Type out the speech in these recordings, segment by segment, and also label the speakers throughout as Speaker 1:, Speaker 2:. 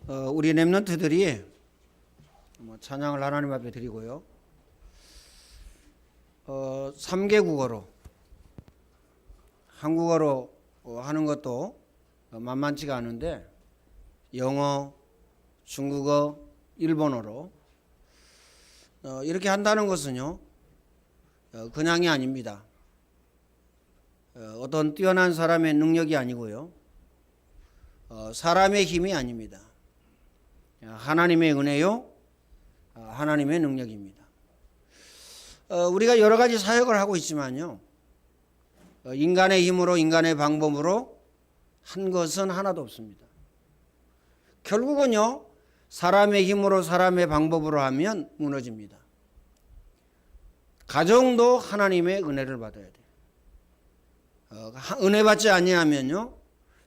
Speaker 1: 우리 렘넌트들이 찬양을 하나님 앞에 드리고요. 3개 국어로 한국어로 하는 것도 만만치가 않은데 영어, 중국어, 일본어로 이렇게 한다는 것은요 그냥이 아닙니다. 어떤 뛰어난 사람의 능력이 아니고요 사람의 힘이 아닙니다. 하나님의 은혜요 하나님의 능력입니다. 우리가 여러 가지 사역을 하고 있지만요 인간의 힘으로 인간의 방법으로 한 것은 하나도 없습니다. 결국은요 사람의 힘으로 사람의 방법으로 하면 무너집니다. 가정도 하나님의 은혜를 받아야 돼요. 은혜 받지 아니하면요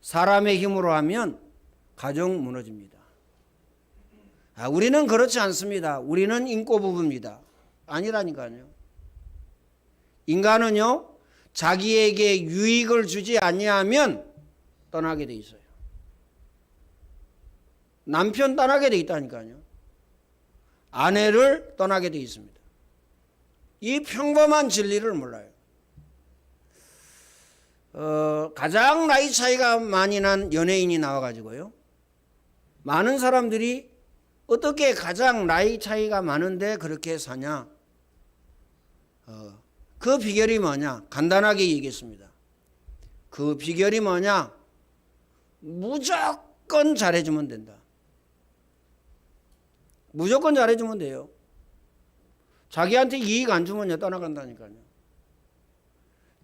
Speaker 1: 사람의 힘으로 하면 가정 무너집니다. 우리는 그렇지 않습니다. 우리는 인고 부부입니다. 아니라니까요. 인간은요 자기에게 유익을 주지 아니하면 떠나게 돼 있어요. 남편 떠나게 돼 있다니까요. 아내를 떠나게 돼 있습니다. 이 평범한 진리를 몰라요. 가장 나이 차이가 많이 난 연예인이 나와가지고요 많은 사람들이 어떻게 가장 나이 차이가 많은데 그렇게 사냐, 그 비결이 뭐냐 간단하게 얘기했습니다. 그 비결이 뭐냐, 무조건 잘해주면 된다. 무조건 잘해주면 돼요. 자기한테 이익 안 주면요 떠나간다니까요.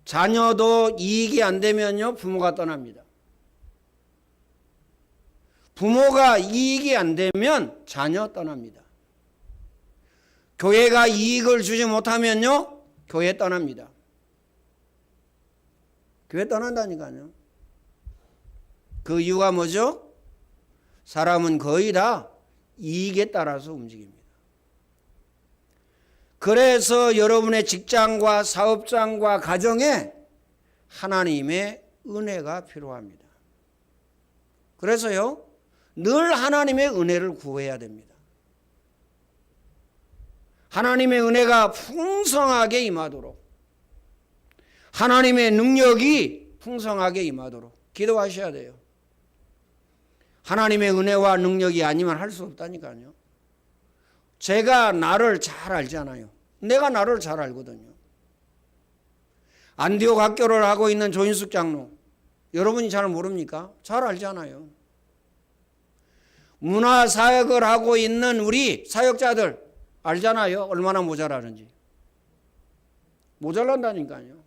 Speaker 1: 자녀도 이익이 안 되면요 부모가 떠납니다. 부모가 이익이 안 되면 자녀 떠납니다. 교회가 이익을 주지 못하면요 교회 떠납니다. 교회 떠난다니까요. 그 이유가 뭐죠? 사람은 거의 다 이익에 따라서 움직입니다. 그래서 여러분의 직장과 사업장과 가정에 하나님의 은혜가 필요합니다. 그래서요 늘 하나님의 은혜를 구해야 됩니다. 하나님의 은혜가 풍성하게 임하도록, 하나님의 능력이 풍성하게 임하도록 기도하셔야 돼요. 하나님의 은혜와 능력이 아니면 할 수 없다니까요. 제가 나를 잘 알잖아요. 내가 나를 잘 알거든요. 안디옥 학교를 하고 있는 조인숙 장로, 여러분이 잘 모릅니까? 잘 알잖아요. 문화사역을 하고 있는 우리 사역자들 알잖아요. 얼마나 모자라는지. 모자란다니까요.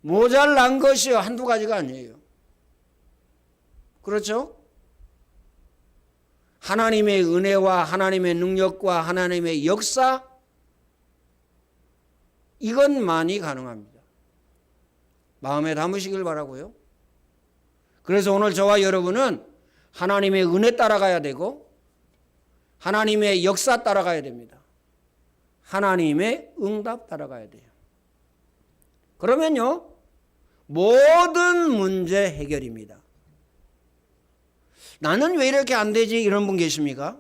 Speaker 1: 모자란 것이 한두 가지가 아니에요. 그렇죠? 하나님의 은혜와 하나님의 능력과 하나님의 역사, 이것만이 가능합니다. 마음에 담으시길 바라고요. 그래서 오늘 저와 여러분은 하나님의 은혜 따라가야 되고 하나님의 역사 따라가야 됩니다. 하나님의 응답 따라가야 돼요. 그러면요 모든 문제 해결입니다. 나는 왜 이렇게 안 되지? 이런 분 계십니까?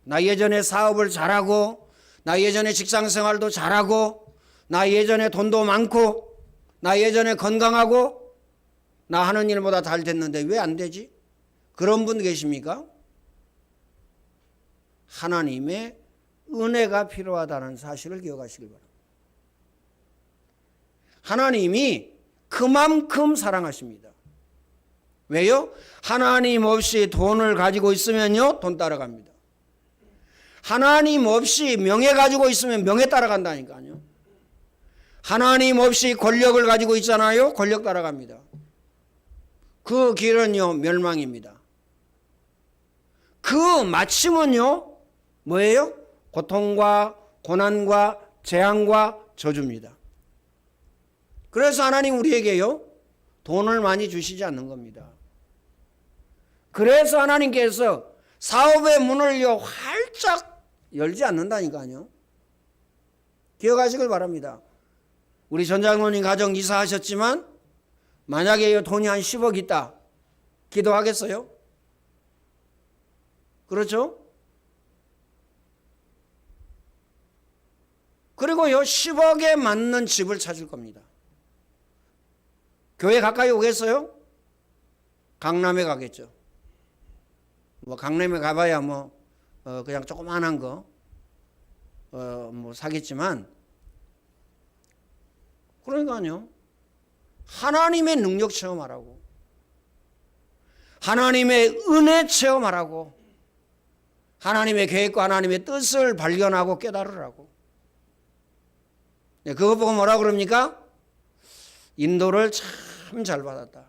Speaker 1: 나 예전에 사업을 잘하고, 나 예전에 직장생활도 잘하고, 나 예전에 돈도 많고, 나 예전에 건강하고, 나 하는 일보다 잘 됐는데 왜 안 되지? 그런 분 계십니까? 하나님의 은혜가 필요하다는 사실을 기억하시길 바랍니다. 하나님이 그만큼 사랑하십니다. 왜요? 하나님 없이 돈을 가지고 있으면요 돈 따라갑니다. 하나님 없이 명예 가지고 있으면 명예 따라간다니까요. 하나님 없이 권력을 가지고 있잖아요. 권력 따라갑니다. 그 길은요 멸망입니다. 그 마침은요 뭐예요? 고통과 고난과 재앙과 저주입니다. 그래서 하나님 우리에게요 돈을 많이 주시지 않는 겁니다. 그래서 하나님께서 사업의 문을요 활짝 열지 않는다니까요. 기억하시길 바랍니다. 우리 전 장로님 가정 이사하셨지만 만약에 돈이 한 10억 있다 기도하겠어요? 그렇죠? 그리고요 10억에 맞는 집을 찾을 겁니다. 교회 가까이 오겠어요? 강남에 가겠죠. 뭐 강남에 가봐야 그냥 조그만한 거 사겠지만, 그러니까요 하나님의 능력 체험하라고, 하나님의 은혜 체험하라고, 하나님의 계획과 하나님의 뜻을 발견하고 깨달으라고. 네, 그것 보고 뭐라 그럽니까? 인도를 참 잘 받았다.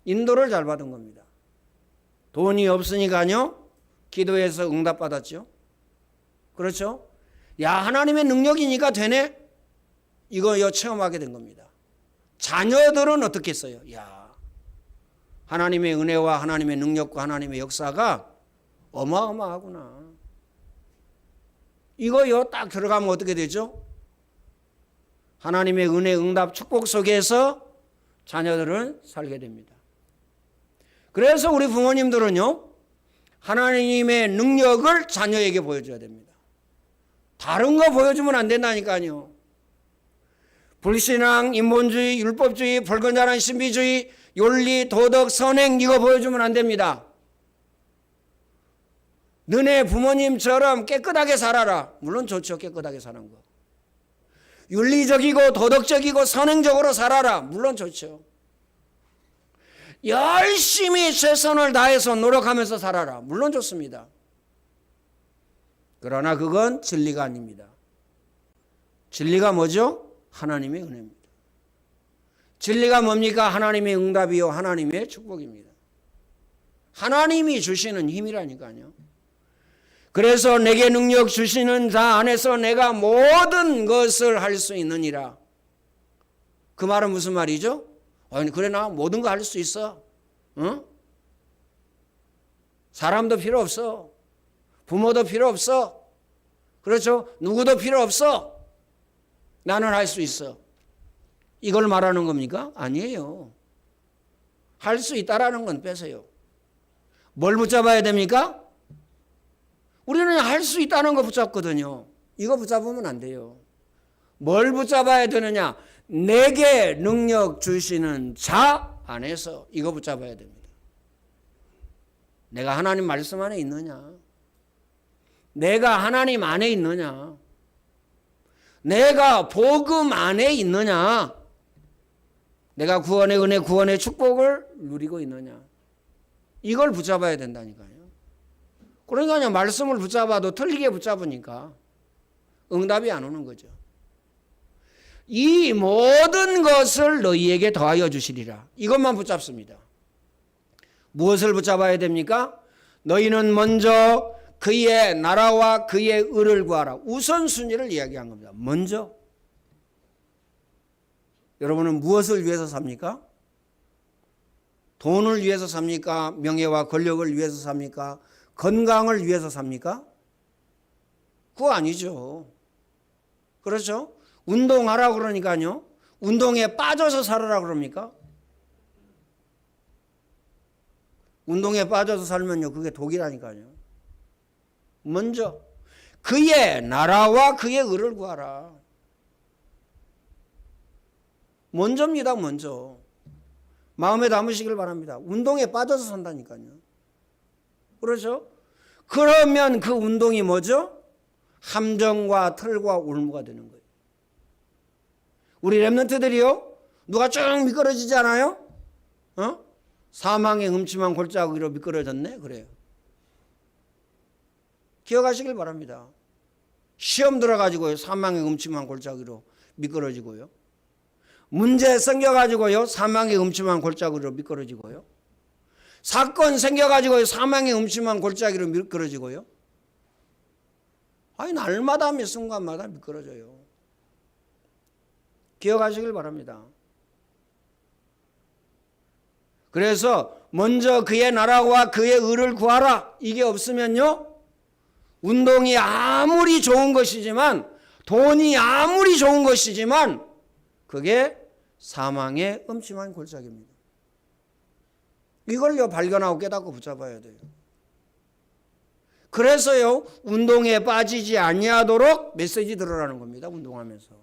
Speaker 1: 인도를 잘 받은 겁니다. 돈이 없으니까요 기도해서 응답받았죠. 그렇죠? 야, 하나님의 능력이니까 되네. 이거 체험하게 된 겁니다. 자녀들은 어떻겠어요? 야, 하나님의 은혜와 하나님의 능력과 하나님의 역사가 어마어마하구나. 이거요 딱 들어가면 어떻게 되죠? 하나님의 은혜, 응답, 축복 속에서 자녀들은 살게 됩니다. 그래서 우리 부모님들은요 하나님의 능력을 자녀에게 보여줘야 됩니다. 다른 거 보여주면 안 된다니까요. 불신앙, 인본주의, 율법주의, 불건전한 신비주의, 윤리, 도덕, 선행 이거 보여주면 안 됩니다. 너네 부모님처럼 깨끗하게 살아라. 물론 좋죠, 깨끗하게 사는 거. 윤리적이고 도덕적이고 선행적으로 살아라. 물론 좋죠. 열심히 최선을 다해서 노력하면서 살아라. 물론 좋습니다. 그러나 그건 진리가 아닙니다. 진리가 뭐죠? 하나님의 은혜입니다. 진리가 뭡니까? 하나님의 응답이요 하나님의 축복입니다. 하나님이 주시는 힘이라니까요. 그래서 내게 능력 주시는 자 안에서 내가 모든 것을 할 수 있느니라. 그 말은 무슨 말이죠? 아니, 그래 나 모든 거 할 수 있어. 응? 사람도 필요 없어. 부모도 필요 없어. 그렇죠? 누구도 필요 없어. 나는 할 수 있어. 이걸 말하는 겁니까? 아니에요. 할 수 있다라는 건 빼세요. 뭘 붙잡아야 됩니까? 우리는 할 수 있다는 거 붙잡거든요. 이거 붙잡으면 안 돼요. 뭘 붙잡아야 되느냐? 내게 능력 주시는 자 안에서 이거 붙잡아야 됩니다. 내가 하나님 말씀 안에 있느냐? 내가 하나님 안에 있느냐? 내가 복음 안에 있느냐? 내가 구원의 은혜, 구원의 축복을 누리고 있느냐? 이걸 붙잡아야 된다니까요. 그러니까 말씀을 붙잡아도 틀리게 붙잡으니까 응답이 안 오는 거죠. 이 모든 것을 너희에게 더하여 주시리라. 이것만 붙잡습니다. 무엇을 붙잡아야 됩니까? 너희는 먼저 그의 나라와 그의 의를 구하라. 우선순위를 이야기한 겁니다. 먼저. 여러분은 무엇을 위해서 삽니까? 돈을 위해서 삽니까? 명예와 권력을 위해서 삽니까? 건강을 위해서 삽니까? 그거 아니죠. 그렇죠? 운동하라고 그러니까요. 운동에 빠져서 살아라 그럽니까? 운동에 빠져서 살면요 그게 독이라니까요. 먼저 그의 나라와 그의 의를 구하라. 먼저입니다. 먼저. 마음에 담으시길 바랍니다. 운동에 빠져서 산다니까요. 그렇죠? 그러면 그 운동이 뭐죠? 함정과 틀과 올무가 되는 거예요. 우리 랩런트들이요 누가 쭉 미끄러지지 않아요? 사망의 음침한 골짜기로 미끄러졌네? 그래요. 기억하시길 바랍니다. 시험 들어가지고요 사망의 음침한 골짜기로 미끄러지고요. 문제 생겨가지고요 사망의 음침한 골짜기로 미끄러지고요. 사건 생겨가지고요 사망의 음침한 골짜기로 미끄러지고요. 아니 날마다 몇 순간마다 미끄러져요. 기억하시길 바랍니다. 그래서 먼저 그의 나라와 그의 의를 구하라. 이게 없으면요 운동이 아무리 좋은 것이지만 돈이 아무리 좋은 것이지만 그게 사망의 음침한 골짜기입니다. 이걸요 발견하고 깨닫고 붙잡아야 돼요. 그래서요, 운동에 빠지지 아니하도록 메시지 들으라는 겁니다. 운동하면서.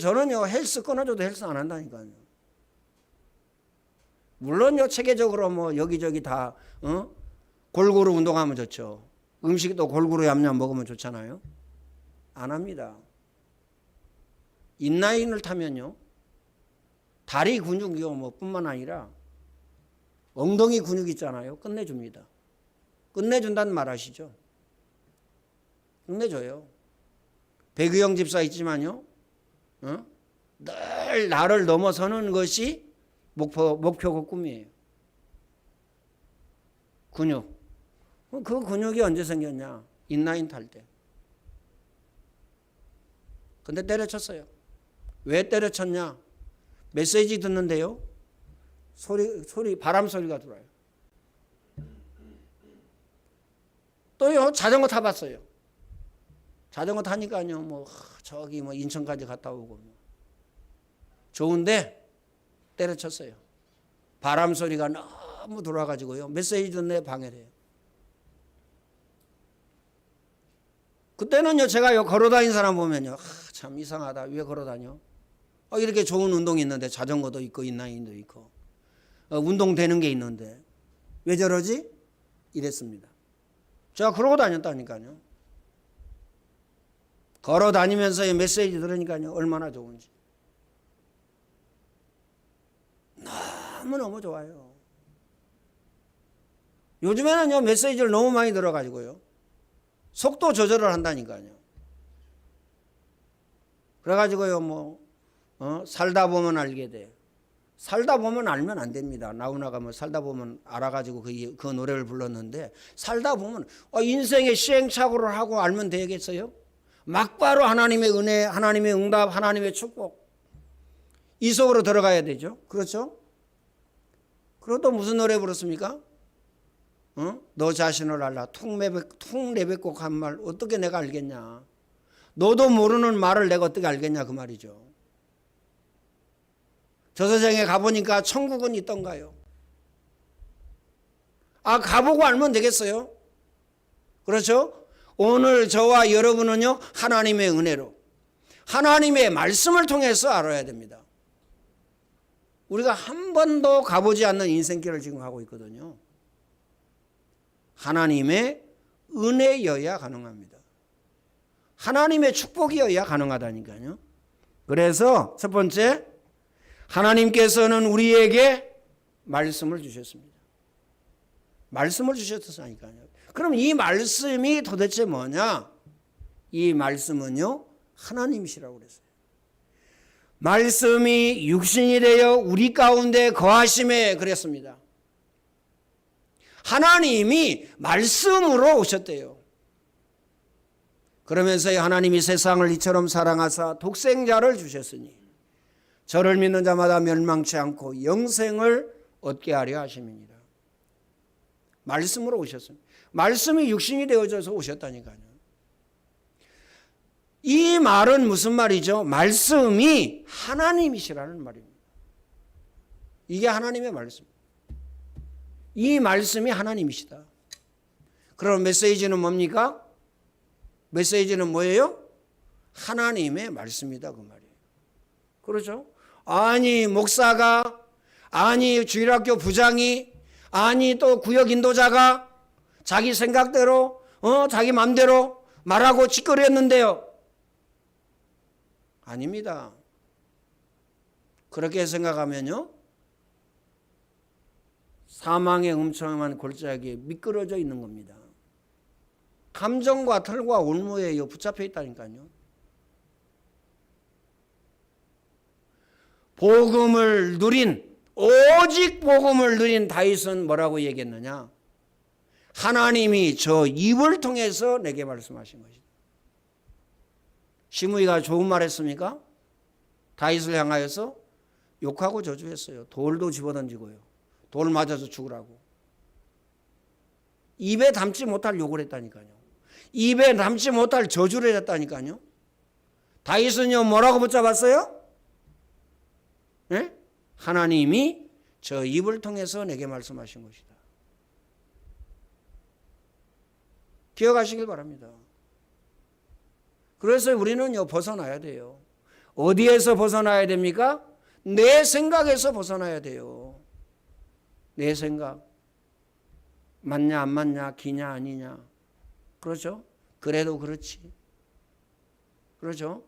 Speaker 1: 저는요, 헬스 끊어줘도 헬스 안 한다니까요. 물론요, 체계적으로 뭐 여기저기 다 골고루 운동하면 좋죠. 음식도 골고루 얌얌 먹으면 좋잖아요. 안 합니다. 인라인을 타면요, 다리 근육이요 뭐 뿐만 아니라 엉덩이 근육 있잖아요. 끝내줍니다. 끝내준다는 말 아시죠? 끝내줘요. 백의영 집사 있지만요, 늘 나를 넘어서는 것이 목표고 꿈이에요. 근육. 그 근육이 언제 생겼냐? 인라인 탈 때. 근데 때려쳤어요. 왜 때려쳤냐? 메시지 듣는데요, 바람 소리가 들어요. 또요, 자전거 타봤어요. 자전거 타니까요, 뭐 저기 뭐 인천까지 갔다 오고 좋은데 때려쳤어요. 바람 소리가 너무 들어와가지고요, 메시지 듣는 데 방해돼요. 그때는요, 제가요 걸어다니는 사람 보면요, 참 이상하다. 왜 걸어다녀? 이렇게 좋은 운동이 있는데, 자전거도 있고 인라인도 있고 운동되는 게 있는데 왜 저러지? 이랬습니다. 제가 그러고 다녔다니까요. 걸어 다니면서 메시지 들으니까요, 얼마나 좋은지. 너무너무 좋아요. 요즘에는요, 메시지를 너무 많이 들어가지고요, 속도 조절을 한다니까요. 그래가지고요, 뭐 살다 보면 알게 돼. 살다 보면 알면 안 됩니다. 나훈아가 뭐 살다 보면 알아가지고 그 노래를 불렀는데, 살다 보면 인생의 시행착오를 하고 알면 되겠어요? 막바로 하나님의 은혜, 하나님의 응답, 하나님의 축복, 이 속으로 들어가야 되죠. 그렇죠? 그리고 또 무슨 노래 부르습니까? 너 자신을 알라. 퉁 내뱉고 한 말 어떻게 내가 알겠냐. 너도 모르는 말을 내가 어떻게 알겠냐, 그 말이죠. 저서장에 가보니까 천국은 있던가요? 가보고 알면 되겠어요? 그렇죠? 오늘 저와 여러분은요, 하나님의 은혜로, 하나님의 말씀을 통해서 알아야 됩니다. 우리가 한 번도 가보지 않는 인생길을 지금 하고 있거든요. 하나님의 은혜여야 가능합니다. 하나님의 축복이어야 가능하다니까요. 그래서 첫 번째, 하나님께서는 우리에게 말씀을 주셨습니다. 말씀을 주셨으니까요. 그럼 이 말씀이 도대체 뭐냐? 이 말씀은요, 하나님이시라고 그랬어요. 말씀이 육신이 되어 우리 가운데 거하심에 그랬습니다. 하나님이 말씀으로 오셨대요. 그러면서 하나님이 세상을 이처럼 사랑하사 독생자를 주셨으니 저를 믿는 자마다 멸망치 않고 영생을 얻게 하려 하심이니라. 말씀으로 오셨습니다. 말씀이 육신이 되어져서 오셨다니까요. 이 말은 무슨 말이죠? 말씀이 하나님이시라는 말입니다. 이게 하나님의 말씀. 이 말씀이 하나님이시다. 그럼 메시지는 뭡니까? 메시지는 뭐예요? 하나님의 말씀이다, 그 말이에요. 그렇죠? 아니 목사가, 아니 주일학교 부장이, 아니 또 구역 인도자가 자기 생각대로 자기 마음대로 말하고 짓거렸는데요. 아닙니다. 그렇게 생각하면요, 사망의 음침한 골짜기에 미끄러져 있는 겁니다. 감정과 털과 올무에 붙잡혀 있다니까요. 복음을 누린, 오직 복음을 누린 다윗은 뭐라고 얘기했느냐? 하나님이 저 입을 통해서 내게 말씀하신 것이다. 시므이가 좋은 말 했습니까? 다윗을 향하여서 욕하고 저주했어요. 돌도 집어던지고요, 돌 맞아서 죽으라고. 입에 담지 못할 욕을 했다니까요. 입에 담지 못할 저주를 했다니까요. 다윗은요, 뭐라고 붙잡았어요? 네? 하나님이 저 입을 통해서 내게 말씀하신 것이다. 기억하시길 바랍니다. 그래서 우리는요, 벗어나야 돼요. 어디에서 벗어나야 됩니까? 내 생각에서 벗어나야 돼요. 내 생각. 맞냐 안 맞냐, 기냐 아니냐. 그렇죠? 그래도 그렇지. 그렇죠?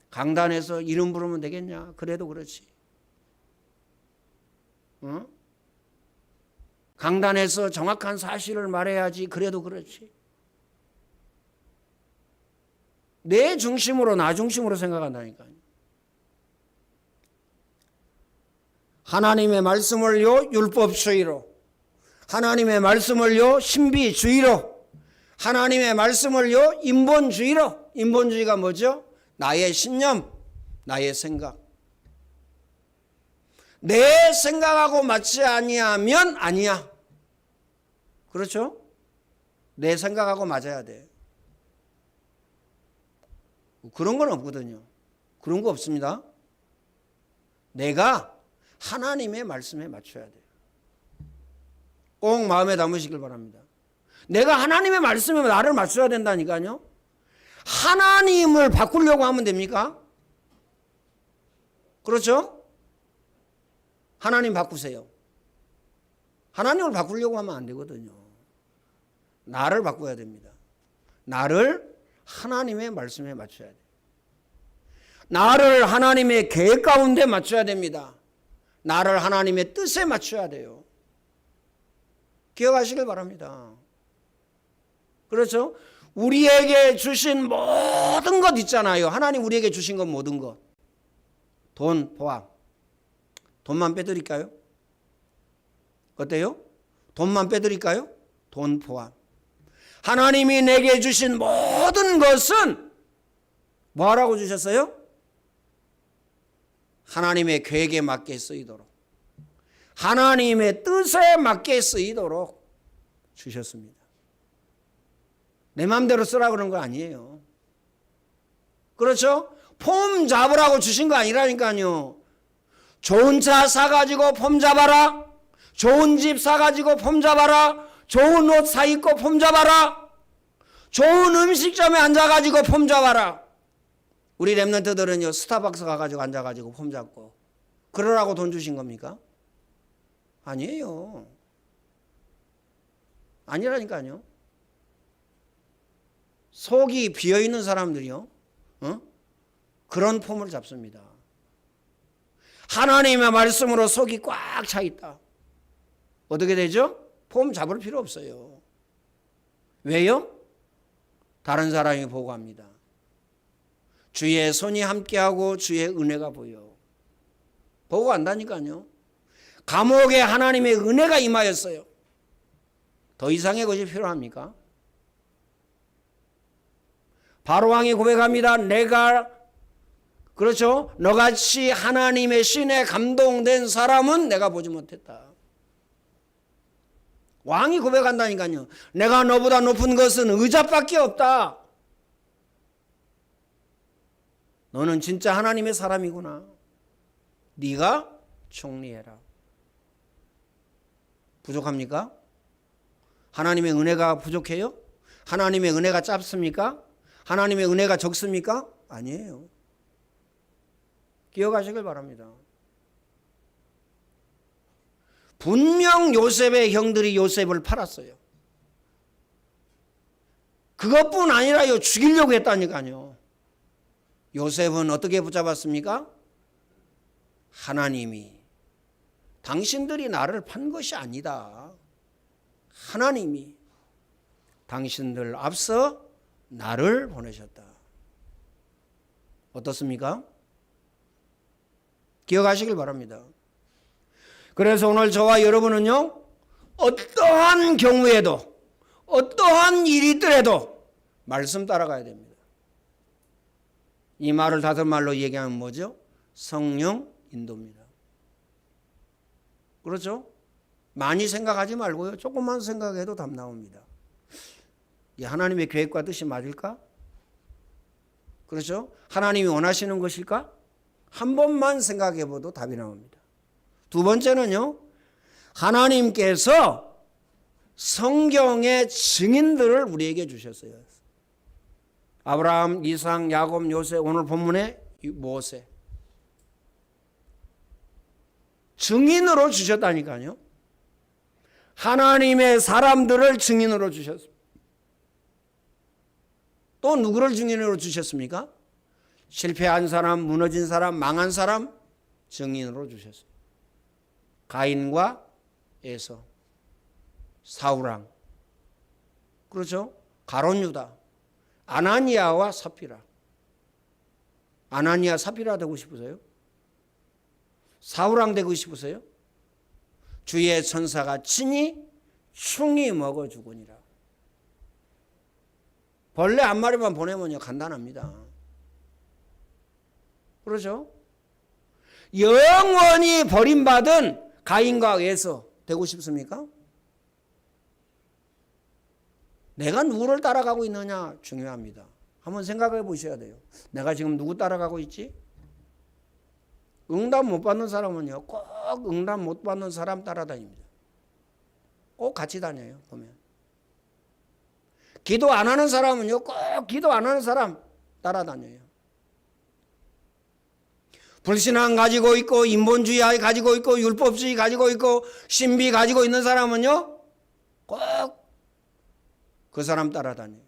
Speaker 1: 강단에서 이름 부르면 되겠냐? 그래도 그렇지. 어? 강단에서 정확한 사실을 말해야지. 그래도 그렇지. 내 중심으로, 나 중심으로 생각한다니까요. 하나님의 말씀을요, 율법주의로, 하나님의 말씀을요, 신비주의로, 하나님의 말씀을요, 인본주의로. 인본주의가 뭐죠? 나의 신념, 나의 생각. 내 생각하고 맞지 아니하면 아니야. 그렇죠? 내 생각하고 맞아야 돼. 그런 건 없거든요. 그런 거 없습니다. 내가 하나님의 말씀에 맞춰야 돼요. 꼭 마음에 담으시길 바랍니다. 내가 하나님의 말씀에 나를 맞춰야 된다니까요. 하나님을 바꾸려고 하면 됩니까? 그렇죠? 하나님 바꾸세요. 하나님을 바꾸려고 하면 안 되거든요. 나를 바꿔야 됩니다. 나를 하나님의 말씀에 맞춰야 돼요. 나를 하나님의 계획 가운데 맞춰야 됩니다. 나를 하나님의 뜻에 맞춰야 돼요. 기억하시길 바랍니다. 그렇죠? 우리에게 주신 모든 것 있잖아요. 하나님 우리에게 주신 것 모든 것. 돈, 포함. 돈만 빼드릴까요? 어때요? 돈만 빼드릴까요? 돈 포함. 하나님이 내게 주신 모든 것은 뭐하라고 주셨어요? 하나님의 계획에 맞게 쓰이도록, 하나님의 뜻에 맞게 쓰이도록 주셨습니다. 내 마음대로 쓰라 그런 거 아니에요. 그렇죠? 폼 잡으라고 주신 거 아니라니까요. 좋은 차 사가지고 폼 잡아라. 좋은 집 사가지고 폼 잡아라. 좋은 옷 사입고 폼 잡아라. 좋은 음식점에 앉아가지고 폼 잡아라. 우리 랩런트들은요, 스타벅스 가가지고 앉아가지고 폼 잡고 그러라고 돈 주신 겁니까? 아니에요. 아니라니까요. 속이 비어있는 사람들이요, 그런 폼을 잡습니다. 하나님의 말씀으로 속이 꽉 차 있다. 어떻게 되죠? 폼 잡을 필요 없어요. 왜요? 다른 사람이 보고 합니다. 주의 손이 함께하고 주의 은혜가 보여. 보고 안다니까요. 감옥에 하나님의 은혜가 임하였어요. 더 이상의 것이 필요합니까? 바로왕이 고백합니다. 내가, 그렇죠? 너같이 하나님의 신에 감동된 사람은 내가 보지 못했다. 왕이 고백한다니까요. 내가 너보다 높은 것은 의자밖에 없다. 너는 진짜 하나님의 사람이구나. 네가 총리해라. 부족합니까? 하나님의 은혜가 부족해요? 하나님의 은혜가 짧습니까? 하나님의 은혜가 적습니까? 아니에요. 기억하시길 바랍니다. 분명 요셉의 형들이 요셉을 팔았어요. 그것뿐 아니라요, 죽이려고 했다니까요. 요셉은 어떻게 붙잡았습니까? 하나님이, 당신들이 나를 판 것이 아니다. 하나님이 당신들 앞서 나를 보내셨다. 어떻습니까? 기억하시길 바랍니다. 그래서 오늘 저와 여러분은요, 어떠한 경우에도, 어떠한 일이 있더라도 말씀 따라가야 됩니다. 이 말을 다른 말로 얘기하면 뭐죠? 성령 인도입니다. 그렇죠? 많이 생각하지 말고요, 조금만 생각해도 답 나옵니다. 이 하나님의 계획과 뜻이 맞을까? 그렇죠? 하나님이 원하시는 것일까? 한 번만 생각해 봐도 답이 나옵니다. 두 번째는요, 하나님께서 성경의 증인들을 우리에게 주셨어요. 아브라함, 이삭, 야곱, 요셉, 오늘 본문에 모세. 증인으로 주셨다니까요. 하나님의 사람들을 증인으로 주셨습니다. 또 누구를 증인으로 주셨습니까? 실패한 사람, 무너진 사람, 망한 사람 증인으로 주셨습니다. 가인과 에서, 사울왕, 그렇죠? 가룟 유다, 아나니아와 삽비라. 아나니아 삽비라 되고 싶으세요? 사울왕 되고 싶으세요? 주의 천사가 친히 충이 먹어 주거니라. 벌레 한 마리만 보내면요 간단합니다. 그렇죠? 영원히 버림받은 가인과 에서 되고 싶습니까? 내가 누구를 따라가고 있느냐 중요합니다. 한번 생각해 보셔야 돼요. 내가 지금 누구 따라가고 있지? 응답 못 받는 사람은요 꼭 응답 못 받는 사람 따라다닙니다. 꼭 같이 다녀요. 보면 기도 안 하는 사람은요 꼭 기도 안 하는 사람 따라다녀요. 불신앙 가지고 있고 인본주의 가지고 있고 율법주의 가지고 있고 신비 가지고 있는 사람은요 꼭 그 사람 따라다녀요.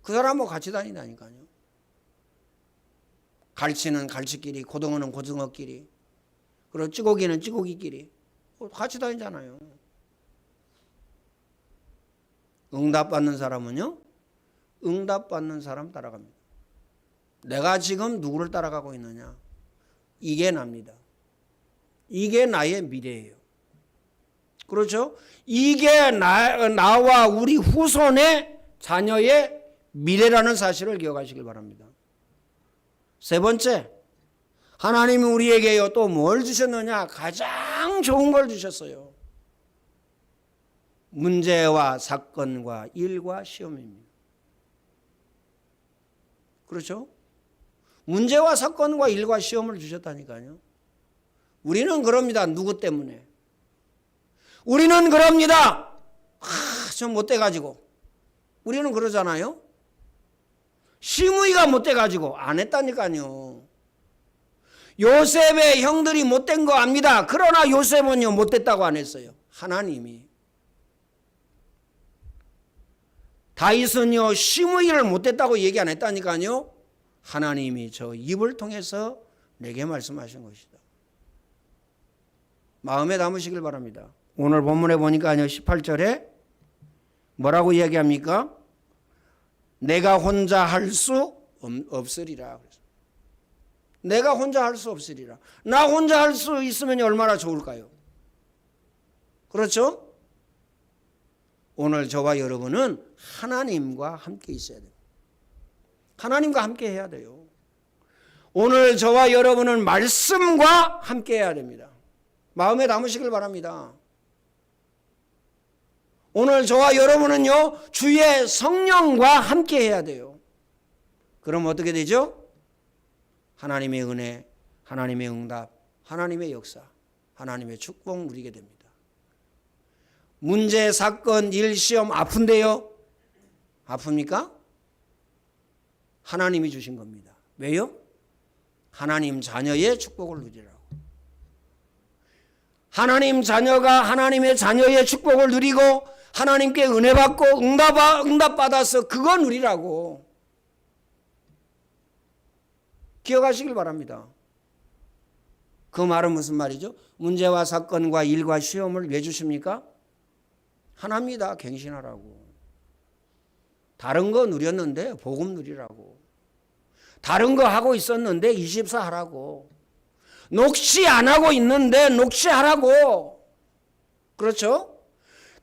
Speaker 1: 그 사람하고 같이 다니다니까요. 갈치는 갈치끼리, 고등어는 고등어끼리, 그리고 찌고기는 찌고기끼리 같이 다니잖아요. 응답받는 사람은요 응답받는 사람 따라갑니다. 내가 지금 누구를 따라가고 있느냐, 이게 납니다. 이게 나의 미래예요. 그렇죠? 이게 나와 우리 후손의 자녀의 미래라는 사실을 기억하시길 바랍니다. 세 번째, 하나님이 우리에게요 또 뭘 주셨느냐? 가장 좋은 걸 주셨어요. 문제와 사건과 일과 시험입니다. 그렇죠? 문제와 사건과 일과 시험을 주셨다니까요. 우리는 그럽니다. 누구 때문에? 우리는 그럽니다. 좀 못돼가지고. 우리는 그러잖아요. 시므이가 못돼가지고 안 했다니까요. 요셉의 형들이 못된 거 압니다. 그러나 요셉은요 못됐다고 안 했어요. 하나님이. 다윗은요 시므이를 못됐다고 얘기 안 했다니까요. 하나님이 저 입을 통해서 내게 말씀하신 것이다. 마음에 담으시길 바랍니다. 오늘 본문에 보니까요 18절에 뭐라고 이야기합니까? 내가 혼자 할 수 없으리라. 내가 혼자 할 수 없으리라. 나 혼자 할 수 있으면 얼마나 좋을까요? 그렇죠? 오늘 저와 여러분은 하나님과 함께 있어야 돼요. 하나님과 함께 해야 돼요. 오늘 저와 여러분은 말씀과 함께 해야 됩니다. 마음에 담으시길 바랍니다. 오늘 저와 여러분은요 주의 성령과 함께 해야 돼요. 그럼 어떻게 되죠? 하나님의 은혜, 하나님의 응답, 하나님의 역사, 하나님의 축복 누리게 됩니다. 문제, 사건, 일, 시험 아픈데요? 아픕니까? 하나님이 주신 겁니다. 왜요? 하나님 자녀의 축복을 누리라고. 하나님 자녀가 하나님의 자녀의 축복을 누리고 하나님께 은혜 받고 응답 받아서 그거 누리라고. 기억하시길 바랍니다. 그 말은 무슨 말이죠? 문제와 사건과 일과 시험을 왜 주십니까? 하나입니다. 갱신하라고. 다른 거 누렸는데 복음 누리라고. 다른 거 하고 있었는데 24 하라고. 녹취 안 하고 있는데 녹취하라고. 그렇죠?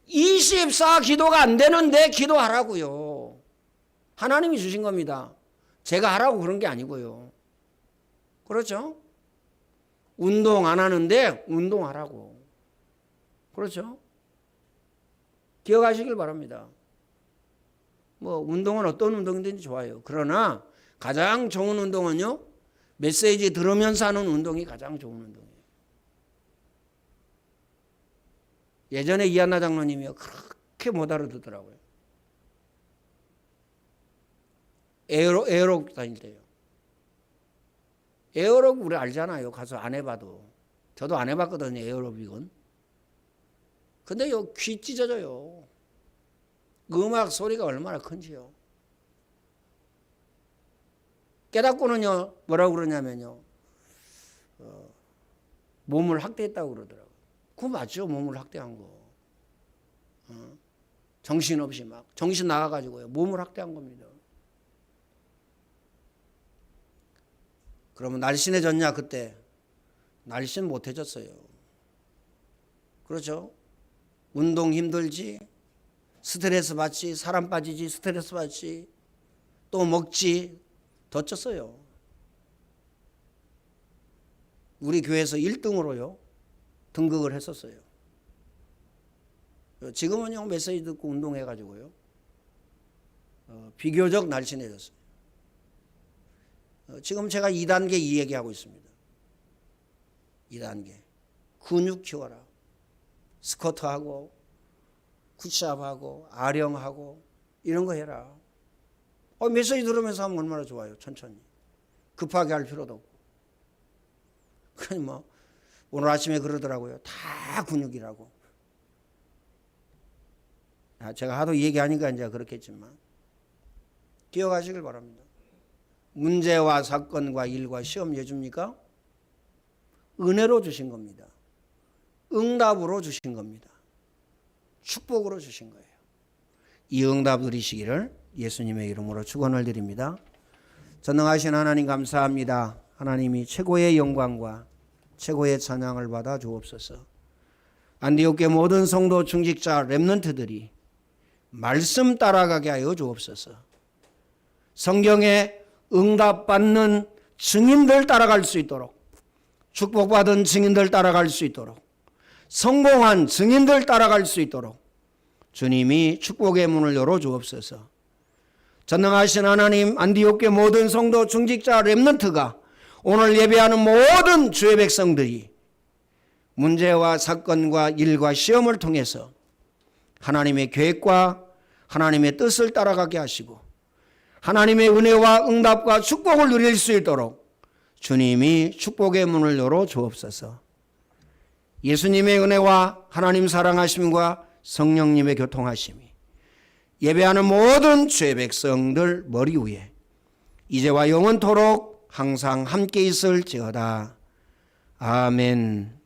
Speaker 1: 24 기도가 안 되는데 기도하라고요. 하나님이 주신 겁니다. 제가 하라고 그런 게 아니고요. 그렇죠? 운동 안 하는데 운동하라고. 그렇죠? 기억하시길 바랍니다. 뭐 운동은 어떤 운동이든지 좋아요. 그러나 가장 좋은 운동은요, 메시지 들으면서 하는 운동이 가장 좋은 운동이에요. 예전에 이한나 장로님이요 그렇게 그렇게 못 알아듣더라고요. 에어로 다닐 때요. 에어로빅 우리 알잖아요. 가서 안 해봐도. 저도 안 해봤거든요. 에어로빅은. 근데 귀 찢어져요. 음악 소리가 얼마나 큰지요. 깨닫고는요, 뭐라고 그러냐면요, 몸을 학대했다고 그러더라고요. 그거 맞죠? 몸을 학대한 거. 정신없이 막, 정신 나가가지고요, 몸을 학대한 겁니다. 그러면 날씬해졌냐, 그때? 날씬 못해졌어요. 그렇죠? 운동 힘들지, 스트레스 받지, 사람 빠지지, 스트레스 받지, 또 먹지, 더 쪘어요. 우리 교회에서 1등으로요, 등극을 했었어요. 지금은요, 메시지 듣고 운동해가지고요, 비교적 날씬해졌어요. 지금 제가 2단계 이 얘기하고 있습니다. 2단계. 근육 키워라. 스쿼트하고, 푸시업하고, 아령하고, 이런 거 해라. 메시지 들으면서 하면 얼마나 좋아요. 천천히. 급하게 할 필요도 없고. 그러니 오늘 아침에 그러더라고요. 다 근육이라고. 제가 하도 얘기하니까 이제 그렇겠지만, 기억하시길 바랍니다. 문제와 사건과 일과 시험 왜 줍니까? 은혜로 주신 겁니다. 응답으로 주신 겁니다. 축복으로 주신 거예요. 이 응답 누리시기를 예수님의 이름으로 축원을 드립니다. 전능하신 하나님 감사합니다. 하나님이 최고의 영광과 최고의 찬양을 받아 주옵소서. 안디옥 교회 모든 성도 중직자 렘넌트들이 말씀 따라가게 하여 주옵소서. 성경에 응답받는 증인들 따라갈 수 있도록, 축복받은 증인들 따라갈 수 있도록, 성공한 증인들 따라갈 수 있도록 주님이 축복의 문을 열어 주옵소서. 전능하신 하나님, 안디옥 교회 모든 성도 중직자 렘넌트가 오늘 예배하는 모든 주의 백성들이 문제와 사건과 일과 시험을 통해서 하나님의 계획과 하나님의 뜻을 따라가게 하시고 하나님의 은혜와 응답과 축복을 누릴 수 있도록 주님이 축복의 문을 열어 주옵소서. 예수님의 은혜와 하나님 사랑하심과 성령님의 교통하심이 예배하는 모든 주의 백성들 머리 위에 이제와 영원토록 항상 함께 있을지어다. 아멘.